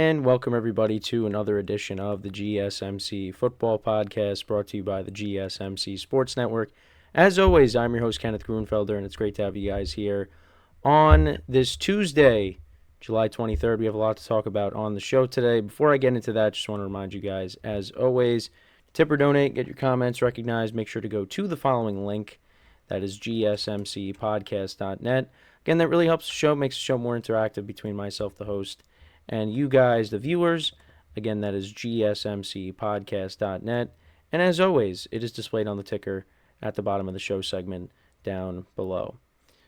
And welcome everybody to another edition of the GSMC Football Podcast, brought to you by the GSMC Sports Network. As always, I'm your host, Kenneth Grunfelder, and it's great to have you guys here on this Tuesday, July 23rd. We have a lot to talk about on the show today. Before I get into that, just want to remind you guys, as always, tip or donate, get your comments recognized, make sure to go to the following link. That is GSMCPodcast.net. Again, that really helps the show, makes the show more interactive between myself, the host, and you guys, the viewers. Again, that is GSMCPodcast.net. And as always, it is displayed on the ticker at the bottom of the show segment down below.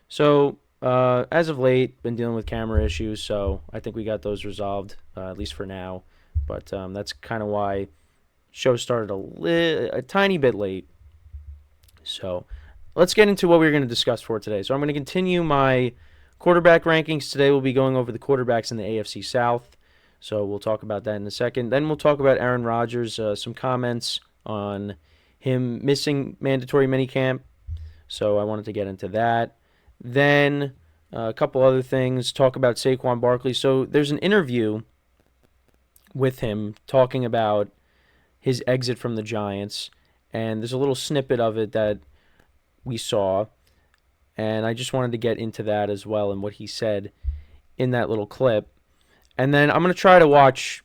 So, as of late, been dealing with camera issues, so I think we got those resolved, at least for now. But that's kind of why show started a tiny bit late. So, let's get into what we're going to discuss for today. So I'm going to continue my quarterback rankings. Today we'll be going over the quarterbacks in the AFC South. So we'll talk about that in a second. Then we'll talk about Aaron Rodgers, some comments on him missing mandatory minicamp. So I wanted to get into that. Then a couple other things, talk about Saquon Barkley. So there's an interview with him talking about his exit from the Giants. And there's a little snippet of it that we saw, and I just wanted to get into that as well and what he said in that little clip. And then I'm going to try to watch,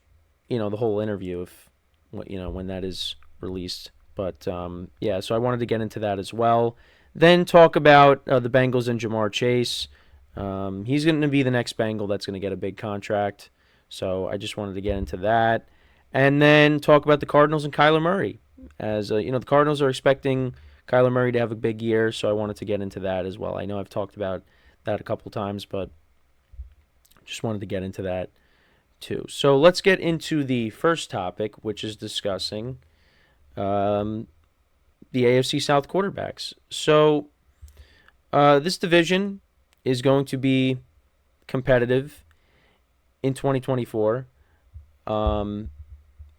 the whole interview if, when that is released. But, so I wanted to get into that as well. Then talk about the Bengals and Jamar Chase. He's going to be the next Bengal that's going to get a big contract. So I just wanted to get into that. And then talk about the Cardinals and Kyler Murray. As, the Cardinals are expecting Kyler Murray to have a big year, so I wanted to get into that as well. I know I've talked about that a couple times, but just wanted to get into that too. So let's get into the first topic, which is discussing the AFC South quarterbacks. So this division is going to be competitive in 2024.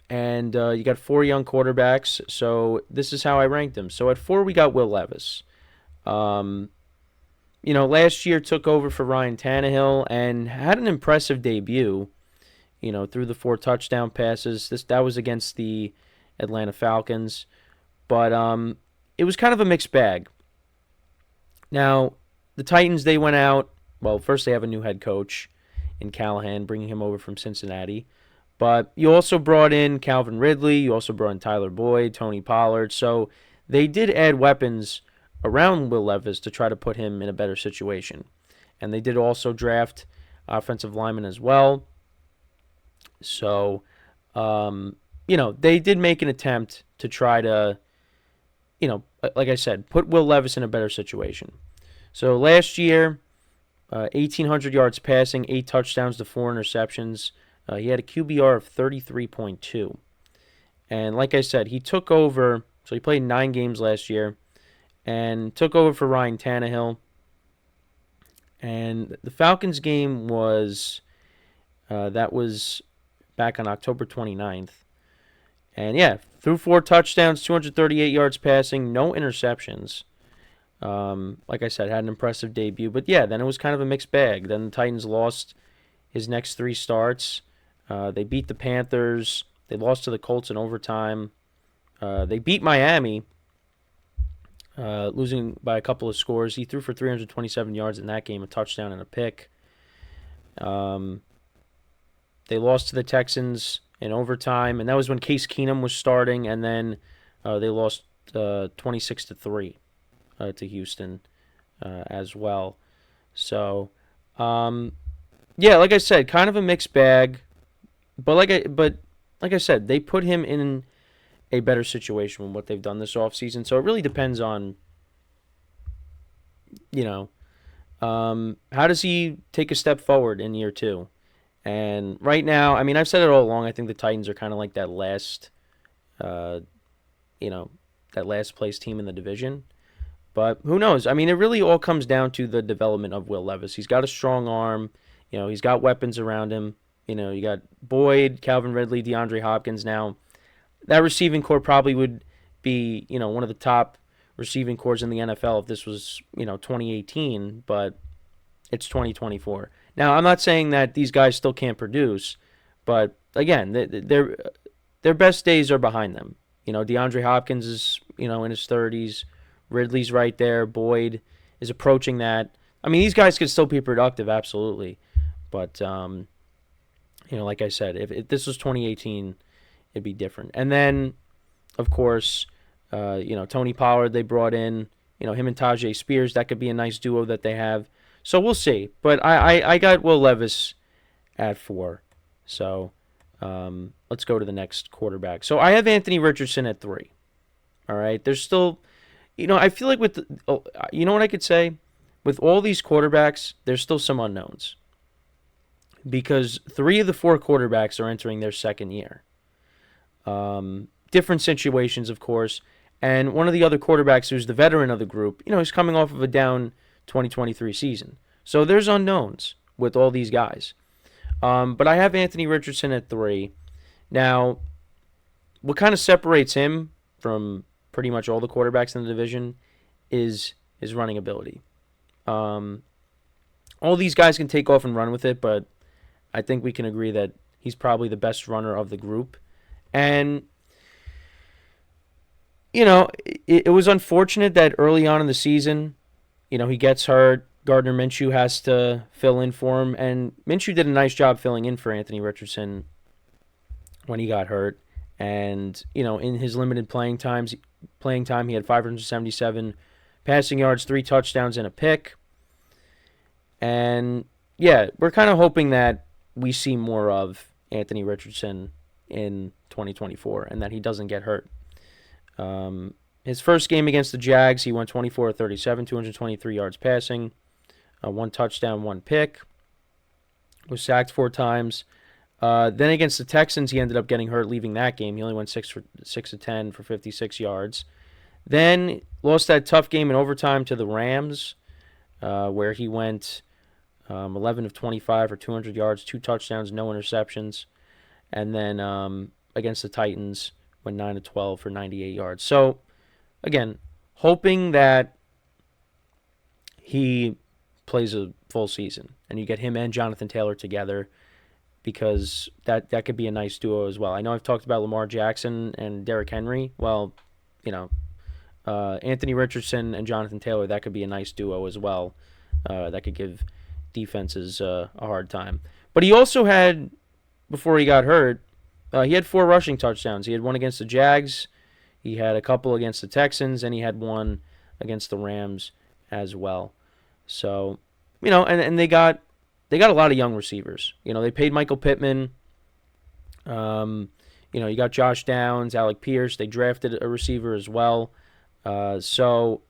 And you got 4 young quarterbacks, so this is how I ranked them. So at 4, we got Will Levis. Last year took over for Ryan Tannehill and had an impressive debut, through the 4 touchdown passes. That was against the Atlanta Falcons. But it was kind of a mixed bag. Now, the Titans, they went out. Well, first they have a new head coach in Callahan, bringing him over from Cincinnati. But you also brought in Calvin Ridley. You also brought in Tyler Boyd, Tony Pollard. So they did add weapons around Will Levis to try to put him in a better situation. And they did also draft offensive linemen as well. So, they did make an attempt to try to, like I said, put Will Levis in a better situation. So last year, 1,800 yards passing, 8 touchdowns to 4 interceptions. He had a QBR of 33.2. And like I said, he took over. So he played 9 games last year and took over for Ryan Tannehill. And the Falcons game was back on October 29th. And threw 4 touchdowns, 238 yards passing, no interceptions. Like I said, had an impressive debut. But then it was kind of a mixed bag. Then the Titans lost his next 3 starts. They beat the Panthers. They lost to the Colts in overtime. They beat Miami, losing by a couple of scores. He threw for 327 yards in that game, a touchdown and a pick. They lost to the Texans in overtime, and that was when Case Keenum was starting, and then they lost 26-3 to Houston as well. So, like I said, kind of a mixed bag. But like I said, they put him in a better situation with what they've done this offseason. So it really depends on, how does he take a step forward in year 2? And right now, I've said it all along. I think the Titans are kind of like that last place team in the division. But who knows? It really all comes down to the development of Will Levis. He's got a strong arm. He's got weapons around him. You got Boyd, Calvin Ridley, DeAndre Hopkins. Now, that receiving core probably would be, one of the top receiving cores in the NFL if this was, 2018, but it's 2024. Now, I'm not saying that these guys still can't produce, But again, their best days are behind them. DeAndre Hopkins is, in his 30s. Ridley's right there. Boyd is approaching that. I mean, these guys could still be productive, absolutely. But, like I said, if this was 2018, it'd be different. And then, of course, Tony Pollard they brought in. Him and Tajay Spears, that could be a nice duo that they have. So we'll see. But I got Will Levis at 4. So let's go to the next quarterback. So I have Anthony Richardson at 3. All right. There's still, I feel like you know what I could say? With all these quarterbacks, there's still some unknowns. Because 3 of the 4 quarterbacks are entering their second year. Different situations, of course. And one of the other quarterbacks who's the veteran of the group, he's coming off of a down 2023 season. So there's unknowns with all these guys. But I have Anthony Richardson at 3. Now, what kind of separates him from pretty much all the quarterbacks in the division is his running ability. All these guys can take off and run with it, but I think we can agree that he's probably the best runner of the group. And, it was unfortunate that early on in the season, he gets hurt. Gardner Minshew has to fill in for him. And Minshew did a nice job filling in for Anthony Richardson when he got hurt. And, in his limited playing time, he had 577 passing yards, 3 touchdowns, and a pick. And, yeah, we're kind of hoping that we see more of Anthony Richardson in 2024 and that he doesn't get hurt. His first game against the Jags, he went 24-37, 223 yards passing, 1 touchdown, 1 pick. Was sacked 4 times. Then against the Texans, he ended up getting hurt leaving that game. He only went 6 of 10 for 56 yards. Then lost that tough game in overtime to the Rams, where he went 11 of 25 for 200 yards, 2 touchdowns, no interceptions. And then against the Titans, went 9 of 12 for 98 yards. So, again, hoping that he plays a full season and you get him and Jonathan Taylor together, because that could be a nice duo as well. I know I've talked about Lamar Jackson and Derrick Henry. Well, Anthony Richardson and Jonathan Taylor, that could be a nice duo as well. That could give defenses a hard time. But he also had, before he got hurt, he had 4 rushing touchdowns. He had 1 against the Jags, he had a couple against the Texans, and he had 1 against the Rams as well. So, and they got a lot of young receivers. They paid Michael Pittman. You got Josh Downs, Alec Pierce. They drafted a receiver as well. So,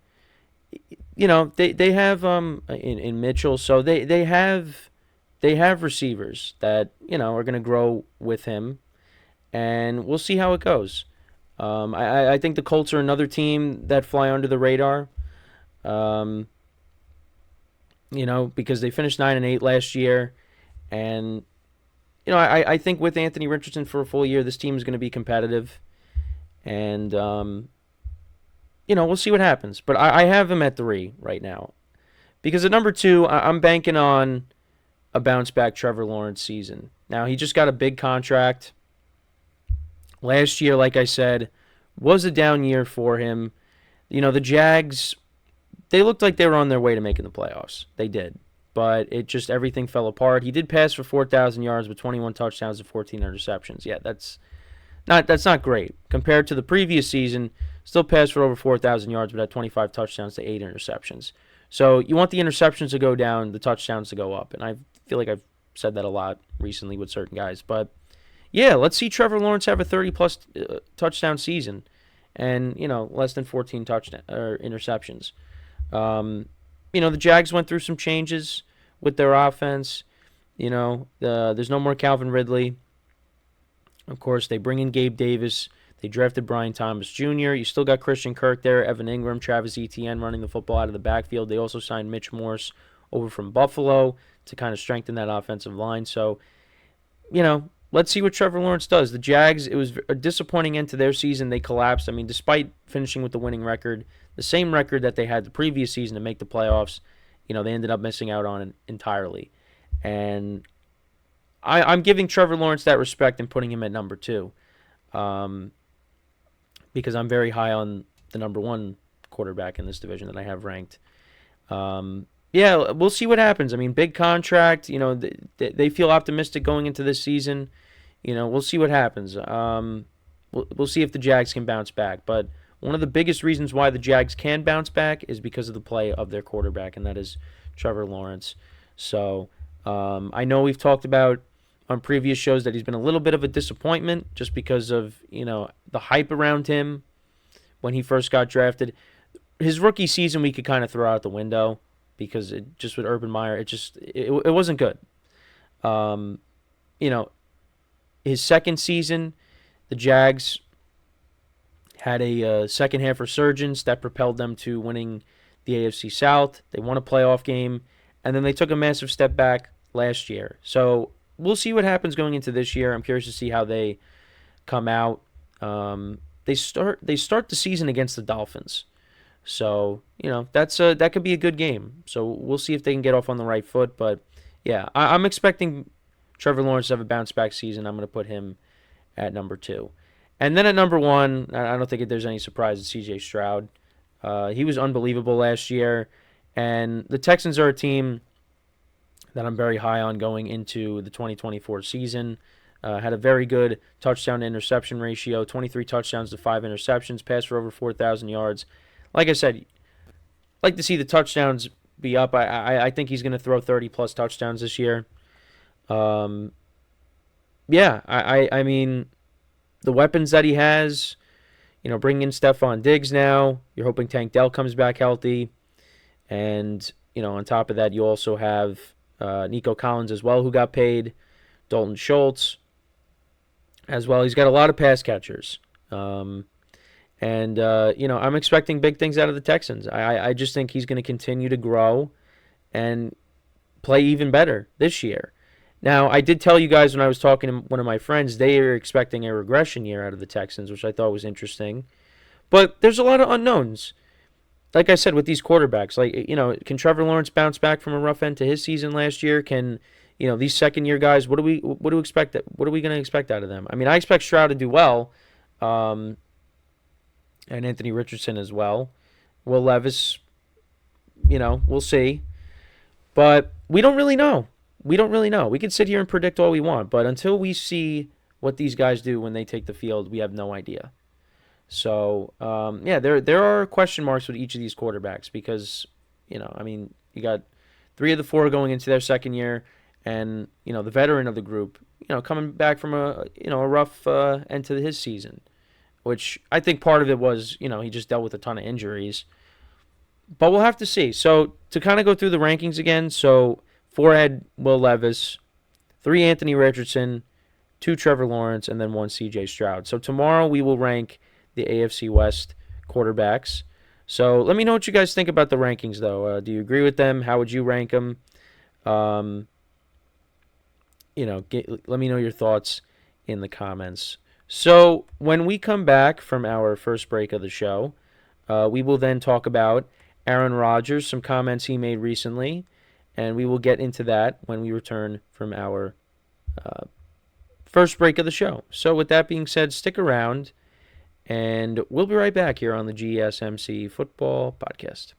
they have in Mitchell. So they have receivers that are going to grow with him, and we'll see how it goes. I think the Colts are another team that fly under the radar. Because they finished 9-8 last year, and I think with Anthony Richardson for a full year, this team is going to be competitive, and we'll see what happens. But I have him at 3 right now, because at number 2, I'm banking on a bounce back Trevor Lawrence season. Now, he just got a big contract. Last year, like I said, was a down year for him. The Jags, they looked like they were on their way to making the playoffs. They did. But everything fell apart. He did pass for 4,000 yards with 21 touchdowns and 14 interceptions. Yeah, that's not great. Compared to the previous season, still passed for over 4,000 yards, but had 25 touchdowns to 8 interceptions. So you want the interceptions to go down, the touchdowns to go up. And I feel like I've said that a lot recently with certain guys. But, yeah, let's see Trevor Lawrence have a 30-plus touchdown season and, less than 14 interceptions. The Jags went through some changes with their offense. There's no more Calvin Ridley. Of course, they bring in Gabe Davis. They drafted Brian Thomas Jr. You still got Christian Kirk there, Evan Ingram, Travis Etienne running the football out of the backfield. They also signed Mitch Morse over from Buffalo to kind of strengthen that offensive line. So, let's see what Trevor Lawrence does. The Jags, it was a disappointing end to their season. They collapsed. I mean, despite finishing with the winning record, the same record that they had the previous season to make the playoffs, they ended up missing out on it entirely. And I'm giving Trevor Lawrence that respect and putting him at number 2, because I'm very high on the number 1 quarterback in this division that I have ranked. Yeah, we'll see what happens. I mean, big contract. They feel optimistic going into this season. We'll see what happens. We'll see if the Jags can bounce back. But one of the biggest reasons why the Jags can bounce back is because of the play of their quarterback, and that is Trevor Lawrence. So I know we've talked about on previous shows that he's been a little bit of a disappointment just because of the hype around him when he first got drafted. His rookie season we could kind of throw out the window because it just with Urban Meyer, it wasn't good. His second season, the Jags had a second half resurgence that propelled them to winning the AFC South. They won a playoff game, and then they took a massive step back last year. So we'll see what happens going into this year. I'm curious to see how they come out. They start the season against the Dolphins. So, that could be a good game. So we'll see if they can get off on the right foot. But, yeah, I'm expecting Trevor Lawrence to have a bounce-back season. I'm going to put him at number 2. And then at number 1, I don't think there's any surprise, it's C.J.Stroud. He was unbelievable last year. And the Texans are a team that I'm very high on going into the 2024 season. Had a very good touchdown-to-interception ratio, 23 touchdowns to 5 interceptions, passed for over 4,000 yards. Like I said, I'd like to see the touchdowns be up. I think he's going to throw 30-plus touchdowns this year. I mean, the weapons that he has, bringing in Stephon Diggs now. You're hoping Tank Dell comes back healthy. And, on top of that, you also have Nico Collins as well, who got paid. Dalton Schultz as well. He's got a lot of pass catchers. I'm expecting big things out of the Texans. I just think he's going to continue to grow and play even better this year. Now, I did tell you guys when I was talking to one of my friends, they are expecting a regression year out of the Texans, which I thought was interesting. But there's a lot of unknowns. Like I said, with these quarterbacks, can Trevor Lawrence bounce back from a rough end to his season last year? Can, these second-year guys, what do we expect? What are we going to expect out of them? I mean, I expect Stroud to do well. And Anthony Richardson as well. Will Levis, we'll see. But we don't really know. We can sit here and predict all we want, but until we see what these guys do when they take the field, we have no idea. So, there are question marks with each of these quarterbacks because, you got 3 of the 4 going into their second year, and, the veteran of the group, coming back from a rough end to his season, which I think part of it was, he just dealt with a ton of injuries. But we'll have to see. So, to kind of go through the rankings again, 4 had Will Levis, 3 Anthony Richardson, 2 Trevor Lawrence, and then 1 C.J.Stroud. So tomorrow we will rank the AFC West quarterbacks. So let me know what you guys think about the rankings, though. Do you agree with them? How would you rank them? Let me know your thoughts in the comments. So when we come back from our first break of the show, we will then talk about Aaron Rodgers, some comments he made recently, and we will get into that when we return from our first break of the show. So with that being said, stick around, and we'll be right back here on the GSMC Football Podcast.